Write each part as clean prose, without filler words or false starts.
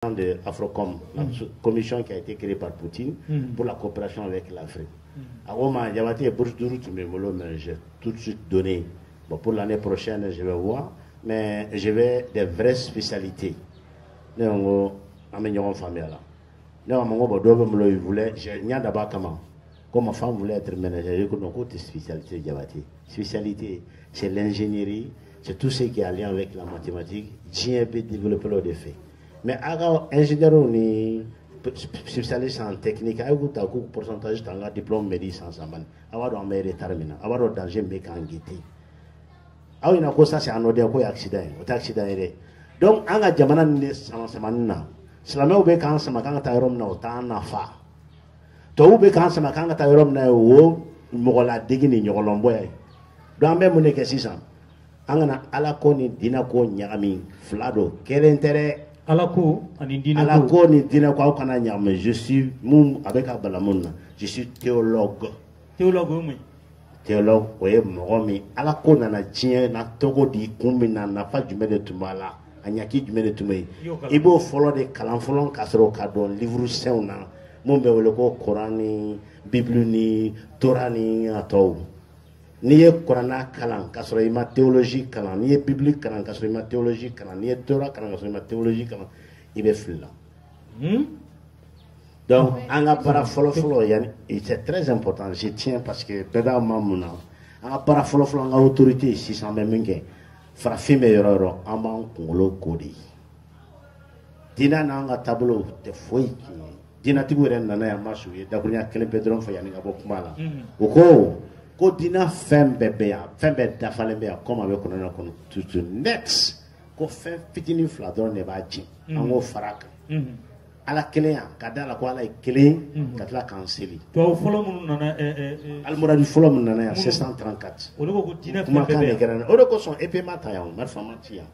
de Afrocom, la commission qui a été créée par Poutine pour la coopération avec l'Afrique. Avant, j'avais bourse de route, mais j'ai tout de suite donné. Bon, pour l'année prochaine, je vais voir, mais je vais des vraies spécialités. Nous avons une famille là. Nous avons d'abord comment. Comme ma femme voulait être ménagère, je connais beaucoup de spécialités. Spécialité, c'est l'ingénierie, c'est tout ce qui est allié avec la mathématique. J'ai un peu développé le défi. Mais alors, ingénieur ni spécialiste en technique, il y a un pourcentage de diplôme médecin sans man. Avoir un meilleur terminal, avoir un danger mécanique. Ah oui, ça c'est un autre accident, accident. Donc, on a jamana ni sama sama na. Selama ube kan sama kan ta rom na ota na fa. To ube kan sama kan ta rom na wo mogola digini nyolombo ya. Do ambe mu ne ke sisan. Angana ala ko ni dina ko nyami flado kerentere Alako ni dina ko kana nyame. Je suis mum avec abalamun. Je suis théologue. Théologue Théologue oye mogomi ala ko na tien na togo di kumina na fa jumele tumala. Anyaki jumele tumei ibo follow de kalan folon kasro ka don livre saint na mon be wele ko Coran ni Bible ni Torah ni ato ni ye Coran kalan kasro ima théologie kalan ni ye Bible kalan kasro ima théologie kalan ni ye Torah kalan kasro ima théologie kalan ibe filla donc anga para follow yani c'est très important, je tiens parce que peda mamuna anga para follow anga autorité 600 minke farafin bɛ yɔrɔ yɔrɔ an b'an kunkolo ko de diinɛ n'an ka taabolo tɛ foyi k'i ye diinɛtigiw yɛrɛ nana yan ma su ye dakurunya kelen bɛ dɔrɔn fɛ yanni ka bɔ kuma la o ko diinɛ fɛn bɛɛ bɛ yan fɛn bɛɛ dafalen bɛ yan comme a bɛ kɔnɔna kɔnɔ tutu net ko fɛn fitinin fila dɔrɔn de b'a jɛ an k'o fara a kan ala kelen yan ka da la ko ala ye kelen ka tila k'an seli fɔlɔ minnu nana alimuradi fɔlɔ min nana yan 634 olu ko diinɛ fɛn kumakan de bɛɛ bɛ kɛra o de kosɔn epée ma ta yan marifa ma ci yan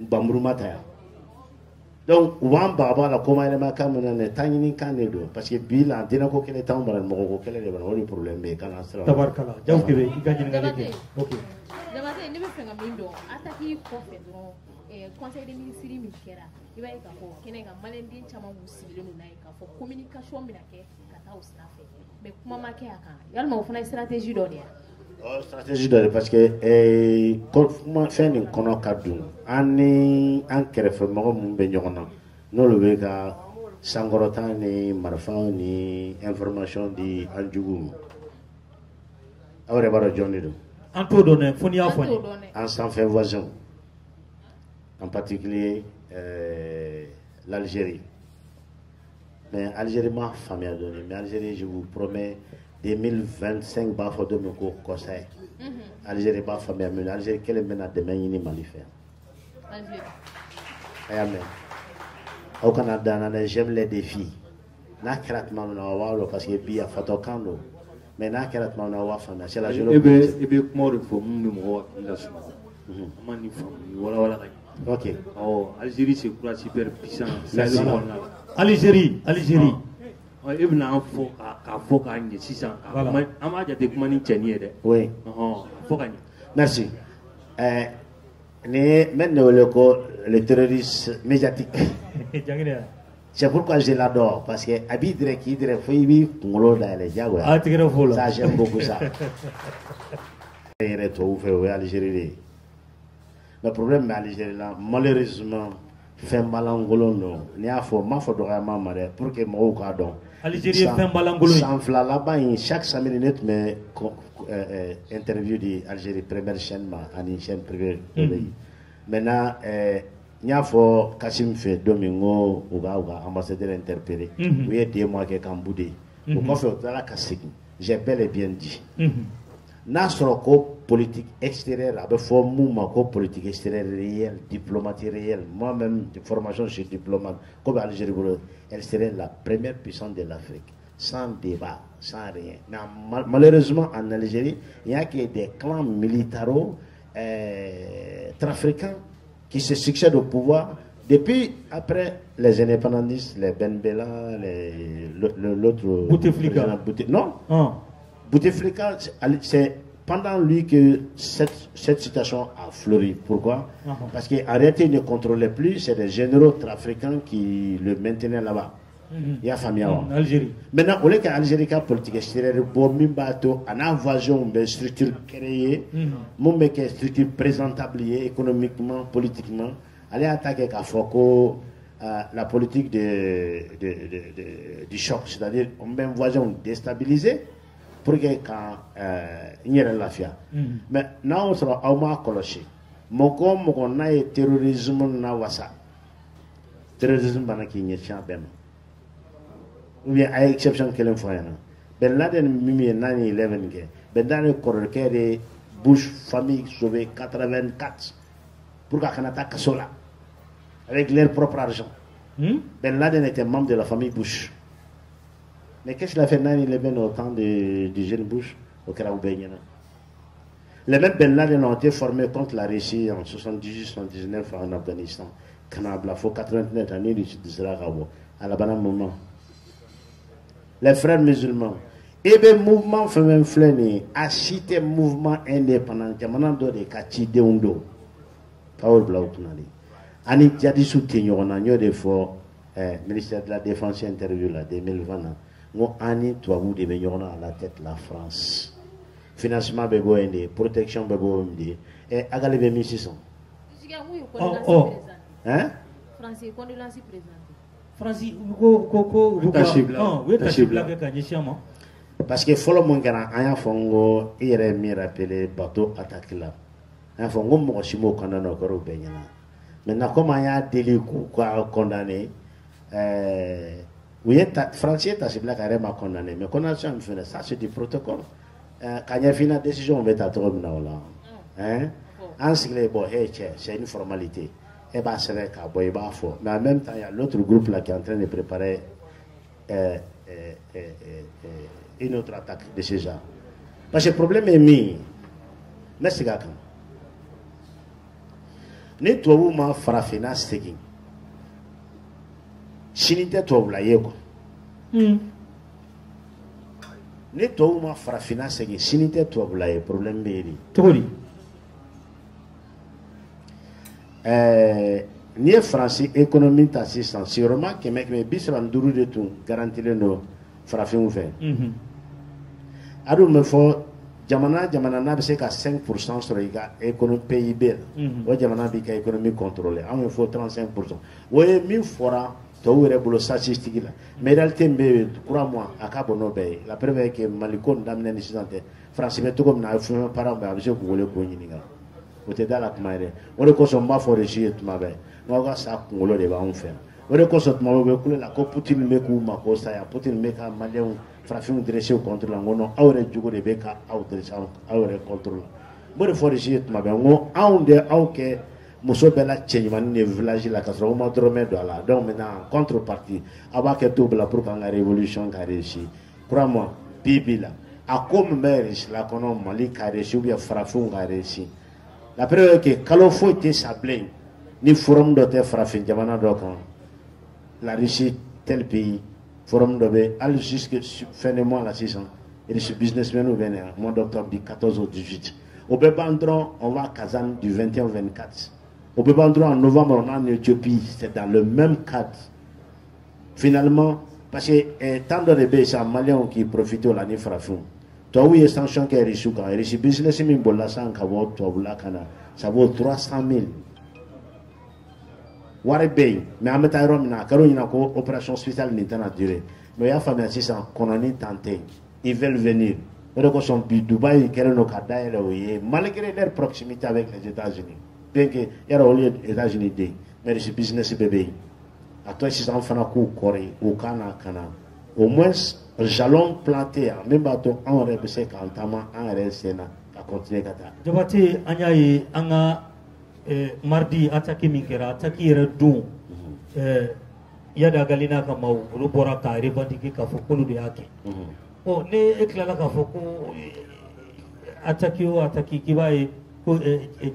banburu ma ta yan donc u b'an bagaba la koma yɛlɛma kan min na nin taa ɲini kan de don parce que bi la diinɛ ko kelen t'anw bara mɔgɔ ko kelen de bana o de problème bɛ yen kana sira tabarikala jaw kebe i ka ɲininkali kɛ ok Jabate ne bɛ fɛ ka min dɔn attaque kɔfɛ dɔrɔn conseil des ministres min kɛra i b'a ye k'a fɔ kɛnɛ kan maliyɛnden caman b'u sigilen don n'a ye k'a fɔ communication bɛna kɛ ka taa o sira fɛ mais kuma ma kɛ a kan yalima o fana ye stratégie dɔ de ye stratégie dɔ de parce que fɛn nin kɔnɔ ka dun an ni an kɛrɛfɛ mɔgɔ minnu bɛ ɲɔgɔn na n'olu bɛ ka sankɔrɔta ni marifaw ni information di an juguw ma aw yɛrɛ b'a dɔn jɔn de don an t'o dɔn dɛ fo n'i y'a fɔ n ye an sanfɛ voisins en particulier l'Algérie. Mais Algérie m'a famille à donner. Mais Algérie, je vous promets, 2025, bah, faut donner au conseil. Algérie, bah, famille à donner. Algérie, quelle est maintenant demain, il est mal fait. Algérie. Amen. Au Canada, j'aime les défis. N'a kratman na walo parce que bi a fatokando. Mais n'a kratman na wa famille. C'est la jeune. Ebe comment de faut mon numéro la suma. Mani famille wala. Ok. Oh, Algérie c'est quoi super puissant. Algérie. E bɛna k'a fɔ k'a ɲɛ sisan an b'a jate kuma ni cɛnin ye dɛ. Oui. Fɔ ka ɲɛ. Merci. Ni maintenant le terroriste médiatique. C'est pourquoi je l'adore parce que abi dire qui dire faut y kunkolo da le jago. Ah tigre folo. Ça j'aime beaucoup ça. Il tout fait au Algérie. Le problème à l'Algérie là malheureusement fait malangolo non. Ni a fo ma fo do ma mare pour que mo ka don. Algérie fait malangolo. Sans fla là-bas chaque 5 minutes mais interview de Algérie première chaîne ma une chaîne privée. Maintenant nya fo Kassim fait domingo uga ambassadeur interpellé. Oui 2 mois que Kamboudé. Au quoi fait la Kassim. J'ai bel et bien dit. N'a sɔrɔ ko politique extérieure a bɛ fɔ mun ma ko politique extérieure réelle diplomatie réelle moi-même de formation je suis diplomate comme Algérie elle serait la première puissance de l'Afrique sans débat sans rien mais malheureusement en Algérie il y a que des clans militaro trafiquants qui se succèdent au pouvoir depuis après les indépendantistes les Ben Bella l'autre Bouteflika non Bouteflika, c'est pendant lui que cette situation a fleuri. Pourquoi? Parce qu'en réalité, il ne contrôlait plus, c'est des généraux trafiquants qui le maintenaient là-bas. Il y a famille Algérie. Maintenant, au lieu qu'Algérie a politique extérieure, il y a une invasion de structures créées, une structure présentable économiquement, politiquement, aller attaquer la politique du choc, c'est-à-dire on met une voisin déstabilisée pour que quand il y ait la fia. Mais là, on sera au moins coloché. Moko na terrorisme na wasa. Terrorisme bana qui n'y est pas. Ou bien à exception que l'on fait. Ben Laden mimi 9/11 ke. Ben dans le corps de Bush famille sauvé 84 pour qu'on attaque cela avec leur propre argent. Ben Laden était membre de la famille Bush. Mais qu'est-ce qu'il a fait 9/11 au temps du jeune Bush au Karaoubéniana? Les mêmes Ben Laden ont été formés contre la Russie en 78-79 en Afghanistan. Kanabla, faut 89 années à la banane moment. Les frères musulmans. Et bien, mouvement fait flâner, a cité mouvement indépendant, Jamanando de Kachi de Undo. Paul Blautunali. Ani Jadi soutenu, on a eu des fois, ministère de la Défense interview là, 2020. Nous Ani, toi, vous devez à la tête la France. Financement Bebo Ende, protection Bebo Ende, et Agalebe 1600. Hein? Français, condoléances présentes. Francis, parce que follow mon grand aya fongo ire mi rappelé bateau attaque là aya fongo mo simo condamné ko benyana maintenant comment aya délit quoi condamné oui français ta c'est là carrément condamné mais condamnation fait ça c'est du protocole quand il y a une décision on va t'attendre là hein en sigle bon c'est une formalité. Et bah c'est vrai qu'à boy bah fort. Mais en même temps, il y a l'autre groupe là qui est en train de préparer une autre attaque de ce genre. Parce que le problème est mis. Merci gars. Ne toi où ma farafina stegin. Sinite toi la yego. Ne toi où ma farafina stegin. Sinite toi la yego. Problème béni. Tori. Ni français économie assistance sûrement que mec mais bisran duru de tout garantir nos farafin fait adu me fo jamana na be ka 5% sur l'économie PIB o jamana bi ka économie contrôlée on faut 35%. Oui 1000 fois to wure bolo statistique là mais réalité be crois-moi akabono be la preuve est que malikon damne ni sidante français be to comme na fuma para ba je ko wole ko nyinga o te dala kumare o le ko so mba fo régie to mabe no ga sa ngolo de ba on fait o le ko so to mabe ko la ko Poutine me ku ma ko sa ya Poutine me ka malien frafin dressé contre la ngono awre jugo de be ka dressé awre contre la bo de fo régie to mabe ngo aunde auke muso bela chenyman ne village la kasro o ma dromé do la donc maintenant contrepartie aba ke double la pour la révolution ka réussi crois-moi bibi la a comme mère la kono mali ka réussi ou bien frafin ka réussi. La preuve est que quand on faut sablé, ni forum de frafin jamana dokan, la Russie tel pays, forum de al jusque fin de mois la 600, et les businessmen ou venir mois d'octobre du 14 au 18. Au Bébandron, on va à Kazan du 21 au 24. Au Bébandron en novembre, on est en Éthiopie, c'est dans le même cadre. Finalement, parce que tant de rebelles, c'est un Malien qui profite de l'année frafin. Toi, oui, extension qui est riche, quand il y a business, ça vaut 300 000. Mais en même temps, il y a une opération spéciale qui a duré. Mais il y a des familles qui ont tenté. Ils veulent venir. Dubaï, malgré leur proximité avec les États-Unis. Bien qu'il y ait les États-Unis, mais c'est business bébé. À toi, si ça en fait un coup, au Kana. Au moins, jalon planté, même bateau en répété quand en RSN à continuer Kata. Jabate Anyaye Anga mardi attaque Minkera, attaque Redou. Yada Galina Kamau, Rubora Ka, revendiqué Kafokulu de Ake. Oh, ne éclaira Kafoko attaque Kibae,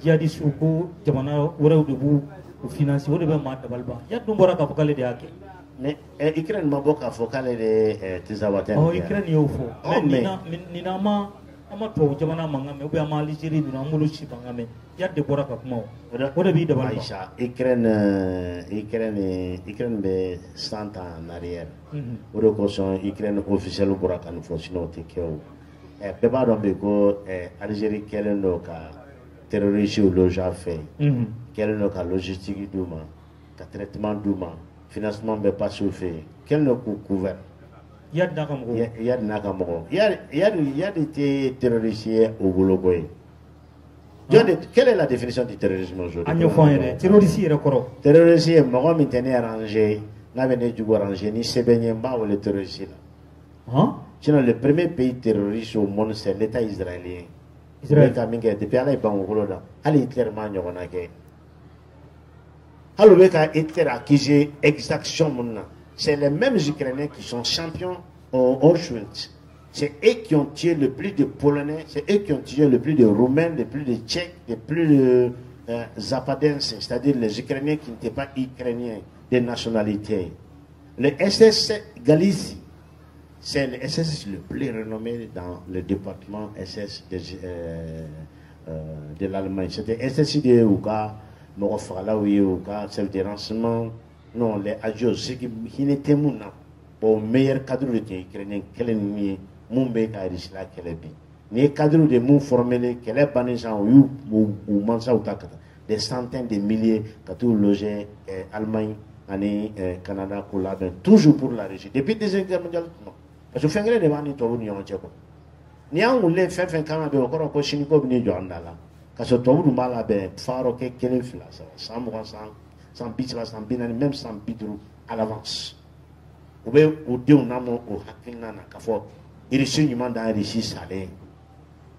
Djadis Uko, Jamana, Ura de Bou, financier, ou de Mata Balba. Yadumora Kafokale de Ake. Mais Ukraine m'a beaucoup à focal de Tizawaten. Oh, Ukraine, il faut. Mais Ninama, ama to jamana mangame ou bien ama Algérie dina amulu ci bangame yadde bora ka kuma o de bi de balba Aïcha Ukraine be 100 ans en arrière o de caution Ukraine officiel bora kan fo sino te kew be ba don be ko Algérie kelen do ka terroriste ou loja fait kelen do ka logistique duma ka traitement duma financement be pas fait kelen do ku couvert yadda kam ko yad naka mo yad te terroriste au gologoy. Quelle est la définition du terrorisme aujourd'hui? Terrorisme, terrorisme, je suis arrangé, ni Sebenyemba ou le terrorisme. Sinon, le premier pays terroriste au monde, c'est l'État israélien. Israël. Depuis là, Hitler m'a dit Hitler a accusé exaction. C'est les mêmes Ukrainiens qui sont champions au Auschwitz. C'est eux qui ont tué le plus de Polonais, c'est eux qui ont tué le plus de Roumains, le plus de Tchèques, le plus de Zapadenses, c'est-à-dire les Ukrainiens qui n'étaient pas Ukrainiens de nationalité. Le SS Galicie, c'est le SS le plus renommé dans le département SS de l'Allemagne. C'était SS de Ouka, Morofalaoui, Ouka, celle des renseignements. Non, les Adjos, ceux qui n'étaient pas au meilleur cadre de l'Ukrainien, quel est Mumbai ka risla kelebi ni cadre de mou formé kele banishan ou mansa ou takata des centaines de milliers qui tout logé Allemagne ani Canada pour la ben toujours pour la régie depuis deuxième guerre mondiale non parce que fengre de bani to ni on cheko ni an ulle fen kana be okoro ko shini ko ni jo andala kaso to bu mala be faro ke kelen fila ça sans bitla sans binani même sans bidru à l'avance ou be ou de namo o hakina na kafo irisi ɲuman dan irisi salen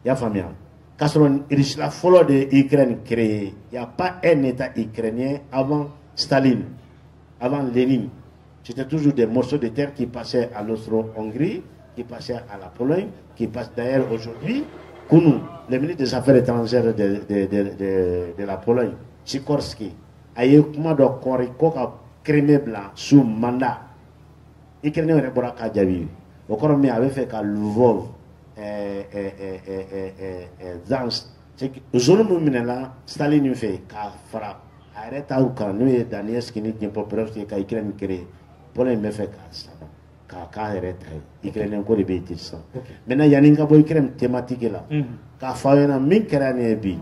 y'a faamuya k'a sɔrɔ irisi la fɔlɔ de Ukraine créé y a pas un état ukrainien avant Staline avant Lénine c'était toujours des morceaux de terre qui passaient à l'Austro-Hongrie qui passaient à la Pologne qui passent d'ailleurs aujourd'hui Kounou le ministre des Affaires étrangères de la Pologne Sikorski a eu kuma dɔ kɔri ko ka Crimée blanc sous mandat Ukrainien yɛrɛ bɔra k'a jaabi au cours de avait fait qu'à Lvov, c'est que zone là, Staline fait qu'à Fra, arrête à Ouka, nous et Daniel Skinny qui est populaire, qui est Ukraine créé, pour les me fait qu'à arrête, Ukraine encore des bêtises. Maintenant, il y a une Ukraine thématique là, qu'à faire un micrane bi,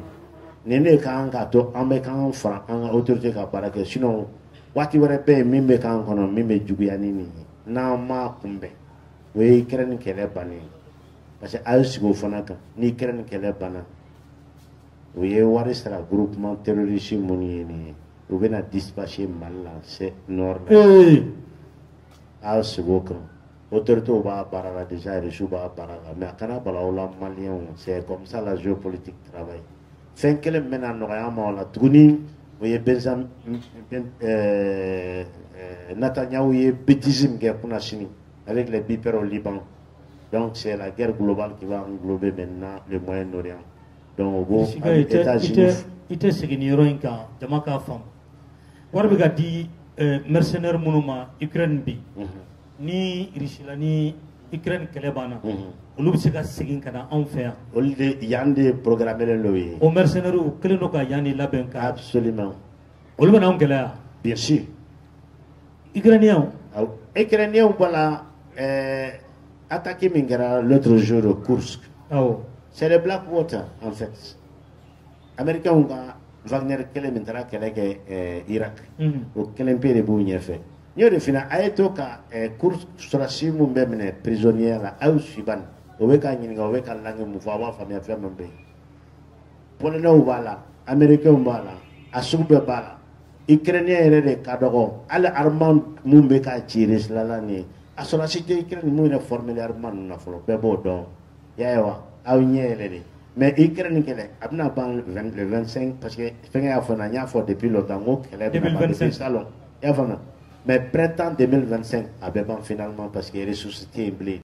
n'est qu'un gâteau, un mec en franc, en autorité qu'à paraître, sinon, what you were paying, mime qu'un kono, mime jubianini, n'a ma kumbe. Oui, Ukraine qui est banni. Parce que Aïsgo Fanaka, ni Ukraine qui est banni. Oui, Waris sera groupement terroriste mounieni. Vous venez à dispatcher mal là, c'est normal. Aïsgo Kran. Autorité va barara déjà, reçu va barara. Mais à Canada, malien, c'est comme ça la géopolitique travaille. Fin que le mena n'aura la tournie, vous voyez, Benjamin Netanyahu est bêtisime qui a pour la Chine. Avec les bipères au Liban. Donc c'est la guerre globale qui va englober maintenant le Moyen-Orient. Donc au États-Unis. Il était ségniro inka jamaka fam. Warbiga di mercenaire munuma Ukraine bi. Ni Russie ni Ukraine kelebana. Olu bi se ka segin kana an fɛ yan. Olu de yande programmer le ye. O mercenaire kelen do ka yani labɛn ka. Absolument. Olu bɛ n'anw gɛlɛya. Bien sûr. Ukrainiens. Ukrainiens voilà. Attaqué Mingara l'autre jour au Kursk. Oh. C'est le Blackwater en fait. Américains ont Wagner kele mentara kele ke Irak. Au kele pere bu nyefe. Nyo de fina ayeto ka Kursk surasi mu mbemne prisonnier la Auschwitz. Oweka nyinga oweka lange mu fawa famia fa membe. Polonais ou bala, Américains ou bala, asube bala. Ukrainiens ere de kadogo. Ala armand mu mbeka chiris lalani. A la cité Ukraine nous ne formé armement na folo bebo don yawa aw nyelele mais Ukraine kele abna ban le 25 parce que fenga ya fona nya fo depuis longtemps ngo kele 2025 salon ya fona mais printemps 2025 abeban finalement parce que ressuscité blé